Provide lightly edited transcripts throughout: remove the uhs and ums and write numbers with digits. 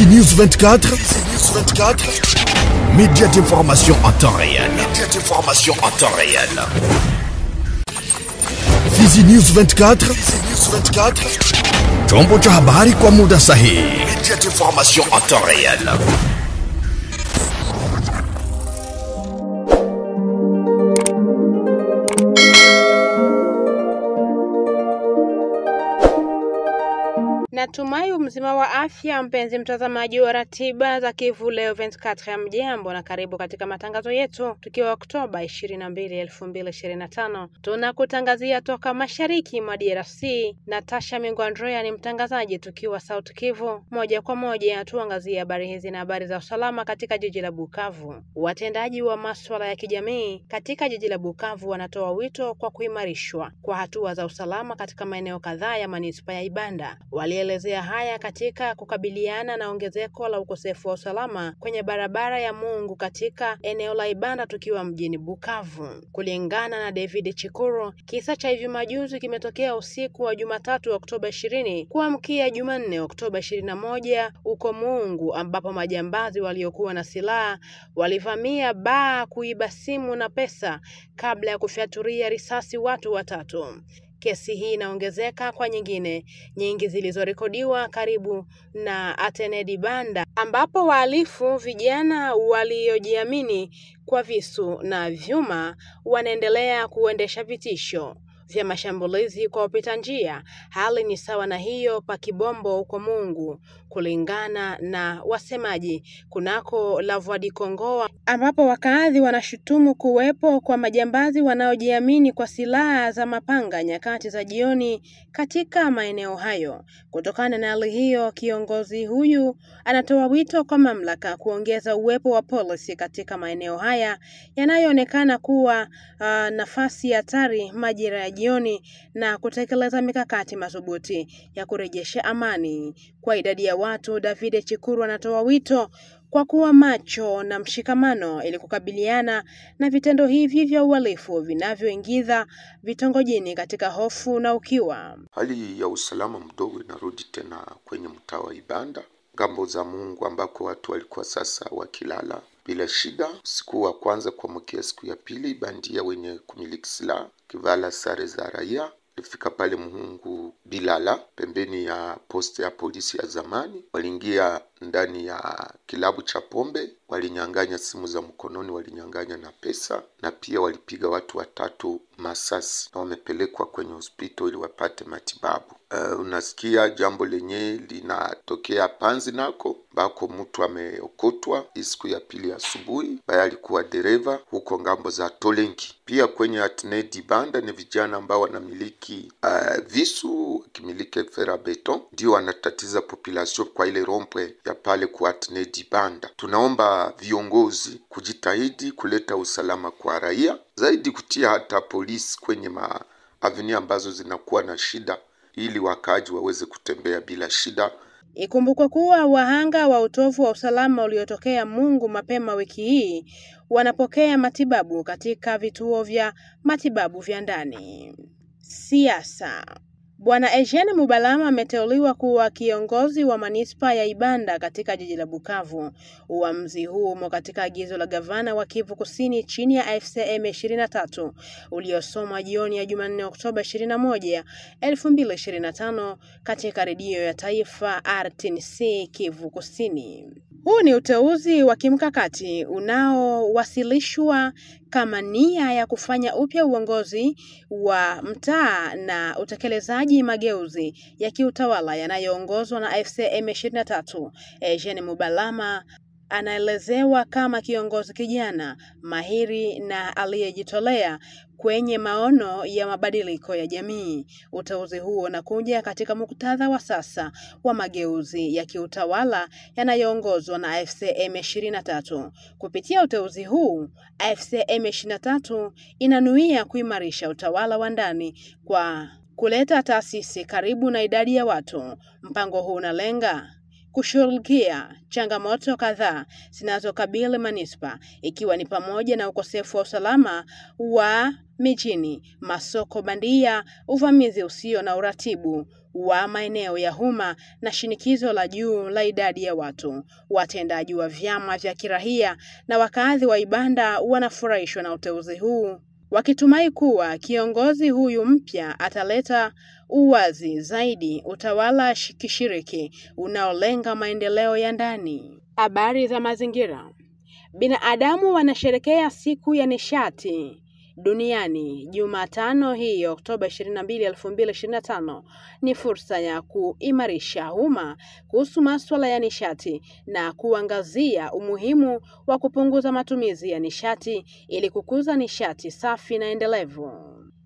Fizi News 24. Fizi News 24. Média d'information en temps réel. Média d'information en temps réel. Fizi News 24. Fizi News 24. Chombo cha habari kwa muda sahihi. Média d'information en temps réel. Natumai mzima wa afya, mpenzi mtazamaji wa ratiba za Kivu Leo 24. Mjambo na karibu katika matangazo yetu tukiwa Oktoba 22, 2025. Tunakutangazia toka mashariki mwa DRC. Natasha Mingo Andrea ni mtangazaji tukiwa South Kivu. Moja kwa moja tuangazie habari hizi na habari za usalama katika jiji la Bukavu. Watendaji wa masuala ya kijamii katika jiji la Bukavu wanatoa wito kwa kuimarishwa kwa hatua za usalama katika maeneo kadhaa ya manispaa ya Ibanda. Walielezea haya katika kukabiliana na ongezeko la ukosefu wa usalama kwenye barabara ya Mungu katika eneo la Ibanda tukiwa mjini Bukavu. Kulingana na David Chikuru, kisa cha hivi majuzi kimetokea usiku wa Jumatatu Oktoba 20 kuamkia Jumanne Oktoba 21 uko Mungu, ambapo majambazi waliokuwa na silaha walivamia baa kuiba simu na pesa kabla ya kufyatulia risasi watu watatu. Kesi hii inaongezeka kwa nyingine nyingi zilizorekodiwa karibu na Atenedi Banda, ambapo wahalifu vijana waliojiamini kwa visu na vyuma wanaendelea kuendesha vitisho vya mashambulizi kwa wapita njia. Hali ni sawa na hiyo pa Kibombo huko Mungu, kulingana na wasemaji kunako la Voix du Congo, ambapo wakaadhi wanashutumu kuwepo kwa majambazi wanaojiamini kwa silaha za mapanga nyakati za jioni katika maeneo hayo. Kutokana na hali hiyo, kiongozi huyu anatoa wito kwa mamlaka kuongeza uwepo wa polisi katika maeneo haya yanayoonekana kuwa nafasi hatari majira ya jioni na kutekeleza mikakati madhubuti ya kurejesha amani kwa idadi ya watu. David Chikuru anatoa wito kwa kuwa macho na mshikamano ili kukabiliana na vitendo hivi vya uhalifu vinavyoingiza vitongojini katika hofu na ukiwa. Hali ya usalama mdogo inarudi tena kwenye mtaa wa Ibanda, ngambo za Mungu, ambako watu walikuwa sasa wakilala bila shida. Siku wa kwanza kuamkia siku ya pili, bandia wenye kumiliki silaha kivala sare za raia ilifika pale Mungu Bilala, pembeni ya poste ya polisi ya zamani. Waliingia ndani ya kilabu cha pombe, walinyang'anya simu za mkononi, walinyang'anya na pesa, na pia walipiga watu watatu masasi na wamepelekwa kwenye hospitali ili wapate matibabu. Unasikia jambo lenye linatokea Panzi nako, bako mtu ameokotwa siku ya pili asubuhi, baya alikuwa dereva huko ngambo za Tolenki. Pia kwenye Atenedi Banda ni vijana ambao wanamiliki visu, kimiliki fera beton, ndio wanatatiza population kwa ile rompwe ya pale kwa Atenedi Banda. Tunaomba viongozi kujitahidi kuleta usalama kwa raia, zaidi kutia hata polisi kwenye maaveni ambazo zinakuwa na shida, ili wakaaji waweze kutembea bila shida. Ikumbukwe kuwa wahanga wa utovu wa usalama uliotokea Mungu mapema wiki hii wanapokea matibabu katika vituo vya matibabu vya ndani. Siasa. Bwana Eugene Mubalama ameteuliwa kuwa kiongozi wa manispaa ya Ibanda katika jiji la Bukavu. Uamuzi huu umo katika agizo la gavana wa Kivu Kusini chini ya FCM 23 uliosomwa jioni ya Jumanne Oktoba 21, 2025 katika redio ya taifa RTNC Kivu Kusini. Huu ni uteuzi wa kimkakati unaowasilishwa kama nia ya kufanya upya uongozi wa mtaa na utekelezaji mageuzi ya kiutawala yanayoongozwa na FCM 23. Eugene Mubalama anaelezewa kama kiongozi kijana mahiri na aliyejitolea kwenye maono ya mabadiliko ya jamii. Uteuzi huo unakuja katika muktadha wa sasa wa mageuzi ya kiutawala yanayoongozwa na FCM 23. Kupitia uteuzi huu, FCM 23 inanuia kuimarisha utawala wa ndani kwa kuleta taasisi karibu na idadi ya watu. Mpango huu unalenga kushughulikia changamoto kadhaa zinazokabili manispa, ikiwa ni pamoja na ukosefu wa usalama wa mijini, masoko bandia, uvamizi usio na uratibu wa maeneo ya umma na shinikizo la juu la idadi ya watu. Watendaji wa vyama vya kiraia na wakazi wa Ibanda wanafurahishwa na uteuzi huu, wakitumai kuwa kiongozi huyu mpya ataleta uwazi zaidi, utawala kishiriki unaolenga maendeleo ya ndani. Habari za mazingira. Binadamu wanasherehekea siku ya nishati duniani Jumatano hii Oktoba 22, 2025. Ni fursa ya kuimarisha umma kuhusu masuala ya nishati na kuangazia umuhimu wa kupunguza matumizi ya nishati ili kukuza nishati safi na endelevu.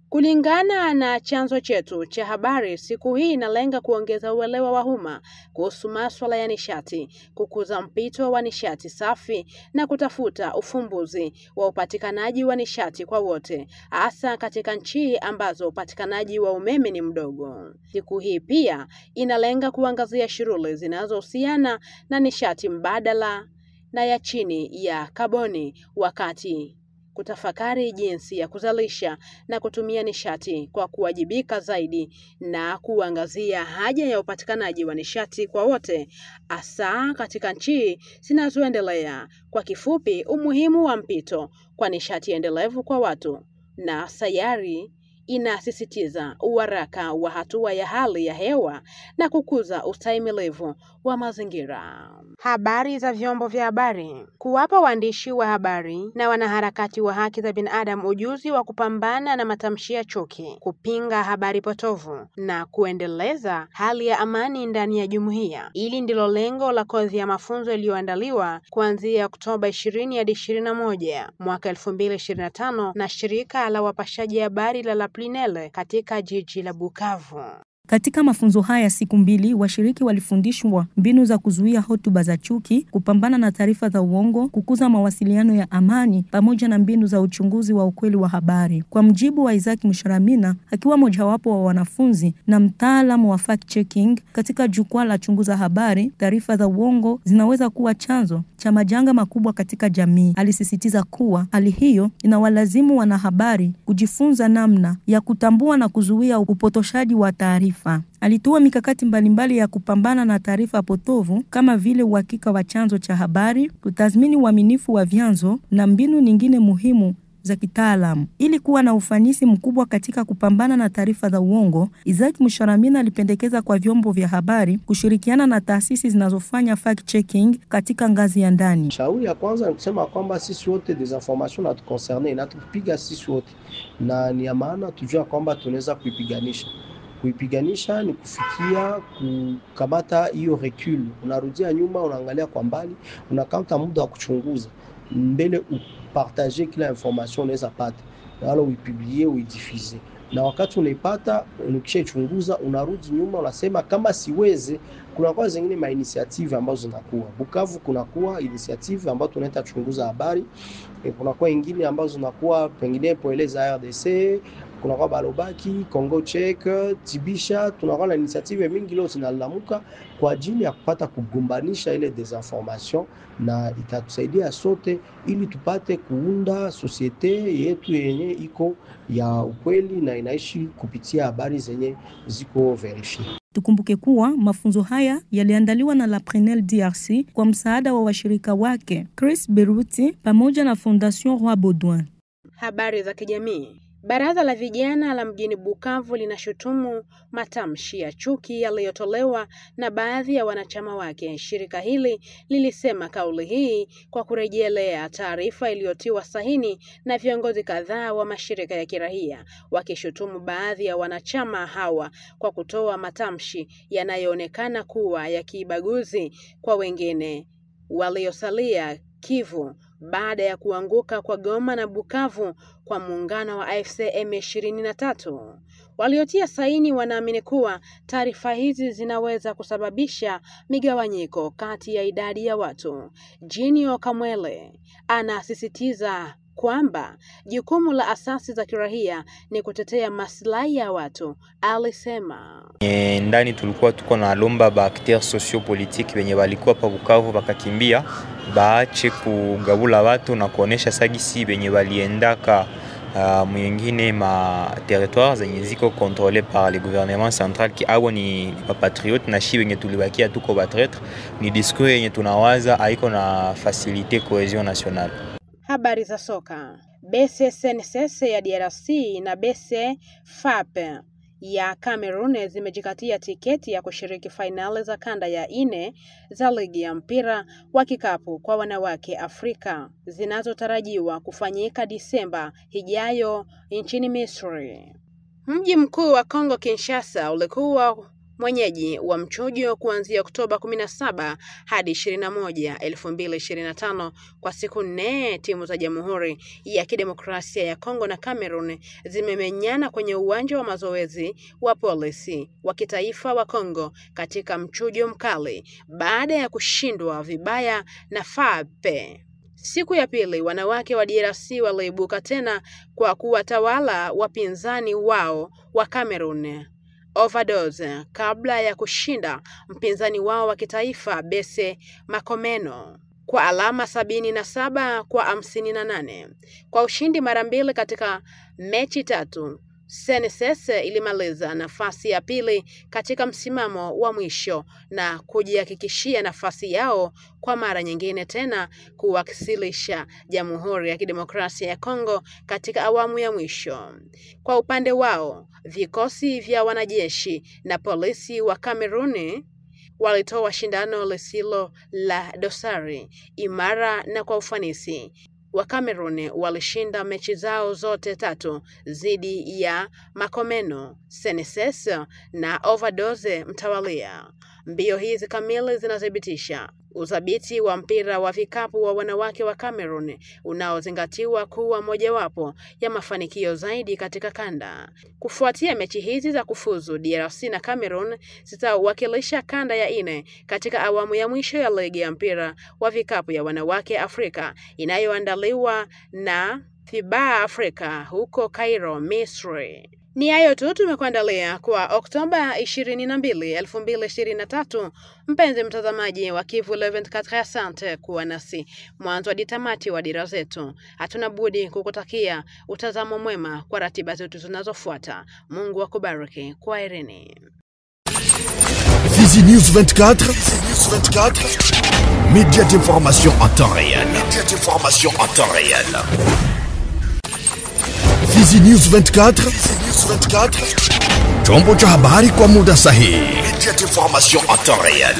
Kulingana na chanzo chetu cha habari, siku hii inalenga kuongeza uelewa wa umma kuhusu masuala ya nishati, kukuza mpito wa nishati safi na kutafuta ufumbuzi wa upatikanaji wa nishati kwa wote, hasa katika nchi ambazo upatikanaji wa umeme ni mdogo. Siku hii pia inalenga kuangazia shughuli zinazohusiana na nishati mbadala na ya chini ya kaboni, wakati kutafakari jinsi ya kuzalisha na kutumia nishati kwa kuwajibika zaidi na kuangazia haja ya upatikanaji wa nishati kwa wote, hasa katika nchi zinazoendelea. Kwa kifupi, umuhimu wa mpito kwa nishati endelevu kwa watu na sayari inasisitiza uharaka wa hatua ya hali ya hewa na kukuza ustahimilivu wa mazingira. Habari za vyombo vya habari. Kuwapa waandishi wa habari na wanaharakati wa haki za binadamu ujuzi wa kupambana na matamshi ya chuki, kupinga habari potovu na kuendeleza hali ya amani ndani ya jumuiya. Hili ndilo lengo la kozi ya mafunzo iliyoandaliwa kuanzia Oktoba 20 hadi 21 mwaka 2025 na shirika la wapashaji habari la Plinele katika jiji la Bukavu. Katika mafunzo haya siku mbili, washiriki walifundishwa mbinu za kuzuia hotuba za chuki, kupambana na taarifa za uongo, kukuza mawasiliano ya amani, pamoja na mbinu za uchunguzi wa ukweli wa habari. Kwa mjibu wa Isaac Musharamina, akiwa mojawapo wa wanafunzi na mtaalamu wa fact checking katika jukwaa la chunguza habari, taarifa za uongo zinaweza kuwa chanzo cha majanga makubwa katika jamii. Alisisitiza kuwa hali hiyo inawalazimu wanahabari kujifunza namna ya kutambua na kuzuia upotoshaji wa taarifa. Alitoa mikakati mbalimbali ya kupambana na taarifa potovu kama vile uhakika wa chanzo cha habari, kutathmini uaminifu wa vyanzo na mbinu nyingine muhimu za kitaalamu. Ili kuwa na ufanisi mkubwa katika kupambana na taarifa za uongo, Isaac Musharamina alipendekeza kwa vyombo vya habari kushirikiana na taasisi zinazofanya fact checking katika ngazi ya ndani. Shauri ya kwanza ni kusema kwamba sisi wote desinformation na tuconcerne na tupiga sisi wote, na ni ya maana tujua kwamba tunaweza kuipiganisha. Kuipiganisha ni kufikia kukamata hiyo recul. Unarudia nyuma, unaangalia kwa mbali, unakamata muda wa kuchunguza mbele upartager kila information unaweza pata, wala uipublier, uidiffuser. Na wakati unaipata, ukishachunguza, unarudi nyuma, unasema kama siweze, kuna kwa zingine ma initiative ambazo zinakuwa. Bukavu kuna kuwa initiative ambazo tunaita chunguza habari, kuna kwa nyingine ambazo zinakuwa pengine poeleza RDC, kuna kwa Balobaki, Congo Czech, Tibisha, tunakuwa na initiative mingi leo zinalamuka kwa ajili ya kupata kugombanisha ile desinformation, na itatusaidia sote ili tupate kuunda societe yetu yenye iko ya ukweli na inaishi kupitia habari zenye ziko verifie. Tukumbuke kuwa mafunzo haya yaliandaliwa na La Plinele DRC kwa msaada wa washirika wake Chris Beruti pamoja na Fondation Roi Baudouin. Habari za kijamii. Baraza la vijana la mjini Bukavu linashutumu matamshi ya chuki yaliyotolewa na baadhi ya wanachama wake. Shirika hili lilisema kauli hii kwa kurejelea taarifa iliyotiwa sahini na viongozi kadhaa wa mashirika ya kiraia, wakishutumu baadhi ya wanachama hawa kwa kutoa matamshi yanayoonekana kuwa ya kibaguzi kwa wengine waliosalia Kivu baada ya kuanguka kwa Goma na Bukavu kwa muungano wa AFC M23. Waliotia saini wanaamini kuwa taarifa hizi zinaweza kusababisha migawanyiko kati ya idadi ya watu. Jinio Kamwele anasisitiza kwamba jukumu la asasi za kiraia ni kutetea maslahi ya watu. Alisema ndani tulikuwa tuko na lomba ba acteurs sociopolitiques wenye walikuwa pa Bukavu bakakimbia baache kugabula watu na kuonesha sagisi wenye waliendaka mwingine ma territoires zenye ziko contrôlé par le gouvernement central ki abo ni patriote na shi wenye tulibakia tuko batraître. Ni discours yenye tunawaza haiko na facilité cohésion nationale. Habari za soka. BC SNCC ya DRC na BC FAP ya Cameroon zimejikatia tiketi ya kushiriki finali za kanda ya 4 za ligi ya mpira wa kikapu kwa wanawake Afrika zinazotarajiwa kufanyika Disemba ijayo nchini Misri. Mji mkuu wa Kongo Kinshasa ulikuwa mwenyeji wa mchujo kuanzia Oktoba 17 hadi 21, 2025 kwa siku 4. Timu za Jamhuri ya Kidemokrasia ya Kongo na Cameroon zimemenyana kwenye uwanja wa mazoezi wa polisi wa kitaifa wa Kongo katika mchujo mkali baada ya kushindwa vibaya na FAP. Siku ya pili wanawake wa DRC waliibuka tena kwa kuwatawala wapinzani wao wa Cameroon Overdose kabla ya kushinda mpinzani wao wa kitaifa BC Makomeno kwa alama 77 kwa 58. Kwa ushindi mara mbili katika mechi 3, SNCC ilimaliza nafasi ya pili katika msimamo wa mwisho na kujihakikishia nafasi yao kwa mara nyingine tena kuwakilisha Jamhuri ya Kidemokrasia ya Kongo katika awamu ya mwisho. Kwa upande wao, vikosi vya wanajeshi na polisi wa Cameroon walitoa shindano lisilo la dosari, imara na kwa ufanisi. Wa Cameroon walishinda mechi zao zote 3 dhidi ya Makomeno, SNCC na Overdose mtawalia. Mbio hizi kamili zinathibitisha udhabiti wa mpira wa vikapu wa wanawake wa Cameroon unaozingatiwa kuwa mojawapo ya mafanikio zaidi katika kanda. Kufuatia mechi hizi za kufuzu, DRC na Cameroon zitawakilisha kanda ya 4 katika awamu ya mwisho ya ligi ya mpira wa vikapu ya wanawake Afrika inayoandaliwa na FIBA Afrika huko Cairo, Misri. Ni hayo tu tumekuandalia kwa Oktoba 22, 2023. Mpenzi mtazamaji wa Kivu 24, asante kuwa nasi mwanzo hadi tamati wa dira zetu. Hatuna budi kukutakia utazamo mwema kwa ratiba zetu zinazofuata. Mungu akubariki. Kwaherini. Fizi News 24, média d'information en temps réel. Fizi News 24, chombo cha habari kwa muda sahihi. Média d'information en temps réel.